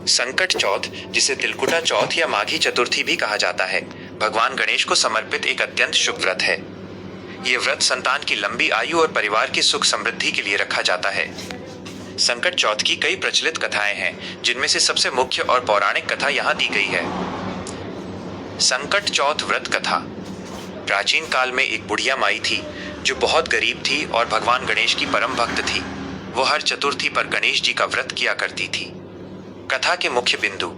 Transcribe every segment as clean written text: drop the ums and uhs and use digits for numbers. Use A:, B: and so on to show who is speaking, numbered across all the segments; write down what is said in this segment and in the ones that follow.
A: संकट चौथ, जिसे तिलकुटा चौथ या माघी चतुर्थी भी कहा जाता है, भगवान गणेश को समर्पित एक अत्यंत शुभ व्रत है। ये व्रत संतान की लंबी आयु और परिवार की सुख समृद्धि के लिए रखा जाता है। संकट चौथ की कई प्रचलित कथाएं हैं, जिनमें से सबसे मुख्य और पौराणिक कथा यहाँ दी गई है। संकट चौथ व्रत कथा। प्राचीन काल में एक बुढ़िया माई थी जो बहुत गरीब थी और भगवान गणेश की परम भक्त थी। वो हर चतुर्थी पर गणेश जी का व्रत किया करती थी। कथा के मुख्य बिंदु।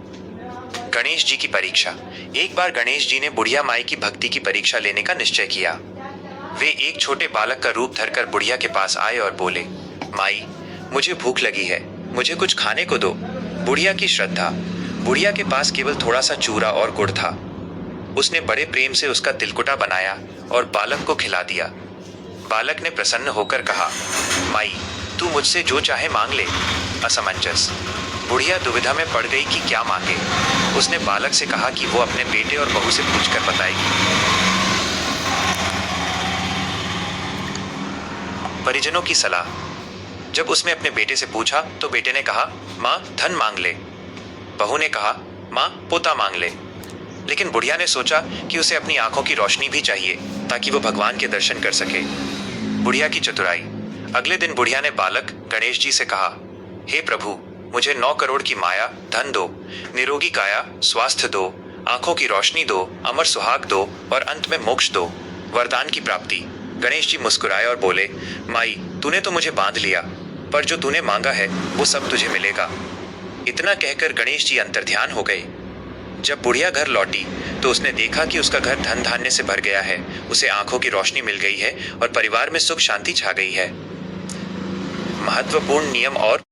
A: गणेश जी की परीक्षा। एक बार गणेश जी ने बुढ़िया माई की भक्ति की परीक्षा लेने का निश्चय किया। वे एक छोटे बालक का रूप धरकर बुढ़िया के पास आए और बोले, माई, मुझे भूख लगी है, मुझे कुछ खाने को दो। बुढ़िया की श्रद्धा। बुढ़िया के पास केवल थोड़ा सा चूरा और गुड़ था। उसने बड़े प्रेम से उसका तिलकुटा बनाया और बालक को खिला दिया। बालक ने प्रसन्न होकर कहा, माई, तू मुझसे जो चाहे मांग ले। असमंजस। बुढ़िया दुविधा में पड़ गई कि क्या मांगे। उसने बालक से कहा कि वो अपने बेटे और बहू से पूछकर बताएगी। परिजनों की सलाह। जब उसने अपने बेटे से पूछा तो बेटे ने कहा, माँ, धन मांग ले। बहू ने कहा, माँ, पोता मांग ले। लेकिन बुढ़िया ने सोचा कि उसे अपनी आंखों की रोशनी भी चाहिए ताकि वो भगवान के दर्शन कर सके। बुढ़िया की चतुराई। अगले दिन बुढ़िया ने बालक गणेश जी से कहा, हे प्रभु, मुझे 9 करोड़ की माया, धन दो, निरोगी काया, स्वास्थ्य दो, आंखों की रोशनी दो, अमर सुहाग दो और अंत में मोक्ष दो, वरदान की प्राप्ति। गणेश जी मुस्कुराए और बोले, माई, तूने तो मुझे बांध लिया, पर जो तूने मांगा है वो सब तुझे मिलेगा। इतना कहकर गणेश जी अंतर्ध्यान हो गए। जब बुढ़िया घर लौटी तो उसने देखा कि उसका घर धन धान्य से भर गया है, उसे आंखों की रोशनी मिल गई है और परिवार में सुख शांति छा गई है। महत्वपूर्ण नियम और